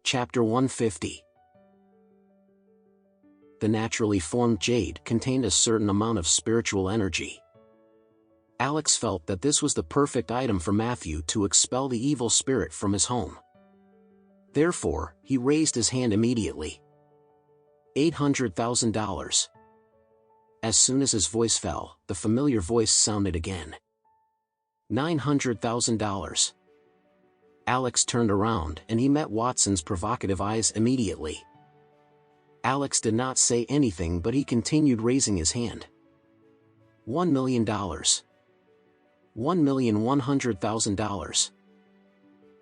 Chapter 150. The naturally formed jade contained a certain amount of spiritual energy. Alex felt that this was the perfect item for Matthew to expel the evil spirit from his home. Therefore, he raised his hand immediately. $800,000. As soon as his voice fell, the familiar voice sounded again. $900,000. Alex turned around and he met Watson's provocative eyes immediately. Alex did not say anything, but he continued raising his hand. $1 million. $1,100,000.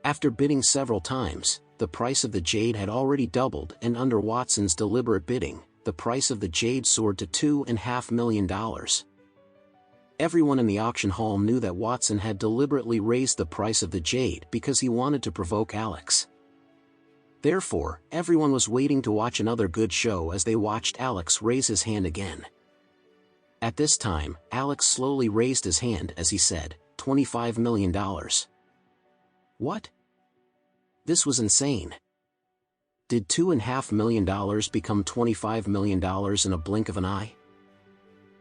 After bidding several times, the price of the jade had already doubled, and under Watson's deliberate bidding, the price of the jade soared to $2.5 million. Everyone in the auction hall knew that Watson had deliberately raised the price of the jade because he wanted to provoke Alex. Therefore, everyone was waiting to watch another good show as they watched Alex raise his hand again. At this time, Alex slowly raised his hand as he said, $25 million. What? This was insane. Did $2.5 million become $25 million in a blink of an eye?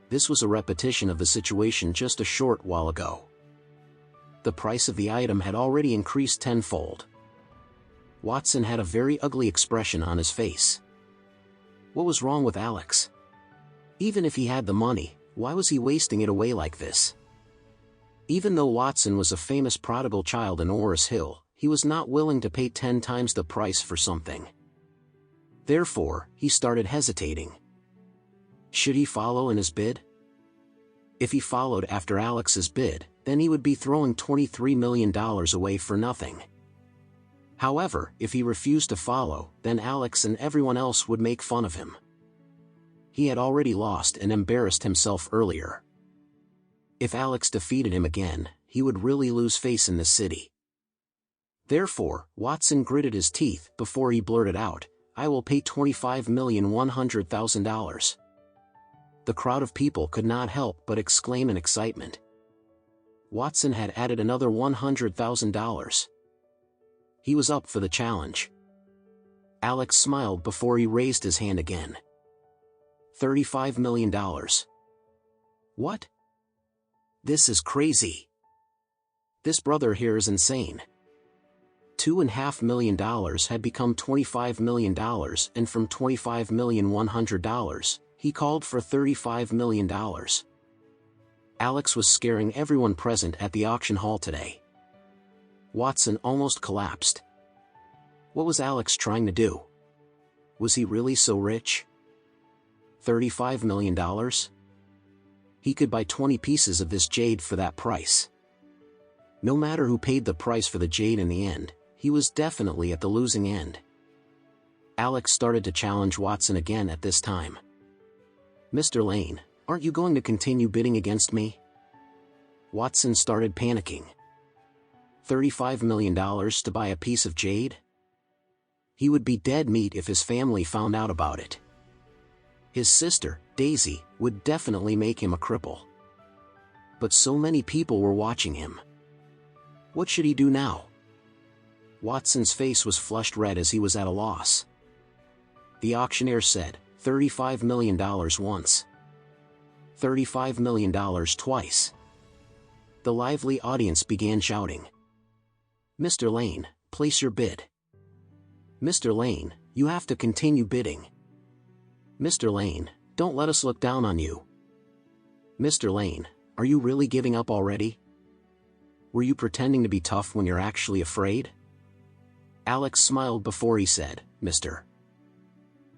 This was a repetition of the situation just a short while ago. The price of the item had already increased tenfold. Watson had a very ugly expression on his face. What was wrong with Alex? Even if he had the money, why was he wasting it away like this? Even though Watson was a famous prodigal child in Orris Hill, he was not willing to pay 10 times the price for something. Therefore, he started hesitating. Should he follow in his bid? If he followed after Alex's bid, then he would be throwing $23 million away for nothing. However, if he refused to follow, then Alex and everyone else would make fun of him. He had already lost and embarrassed himself earlier. If Alex defeated him again, he would really lose face in the city. Therefore, Watson gritted his teeth before he blurted out, "I will pay $25,100,000. The crowd of people could not help but exclaim in excitement. Watson had added another $100,000. He was up for the challenge. Alex smiled before he raised his hand again. $35 million. What? This is crazy. This brother here is insane. $2.5 million had become $25 million, and from $25,100,000, he called for $35 million. Alex was scaring everyone present at the auction hall today. Watson almost collapsed. What was Alex trying to do? Was he really so rich? $35 million? He could buy 20 pieces of this jade for that price. No matter who paid the price for the jade in the end, he was definitely at the losing end. Alex started to challenge Watson again at this time. "Mr. Lane, aren't you going to continue bidding against me?" Watson started panicking. $35 million to buy a piece of jade? He would be dead meat if his family found out about it. His sister, Daisy, would definitely make him a cripple. But so many people were watching him. What should he do now? Watson's face was flushed red as he was at a loss. The auctioneer said, $35 million once. $35 million twice. The lively audience began shouting. "Mr. Lane, place your bid. Mr. Lane, you have to continue bidding. Mr. Lane, don't let us look down on you. Mr. Lane, are you really giving up already? Were you pretending to be tough when you're actually afraid?" Alex smiled before he said, "Mr.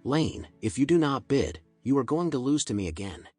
Lane, if you do not bid, you are going to lose to me again."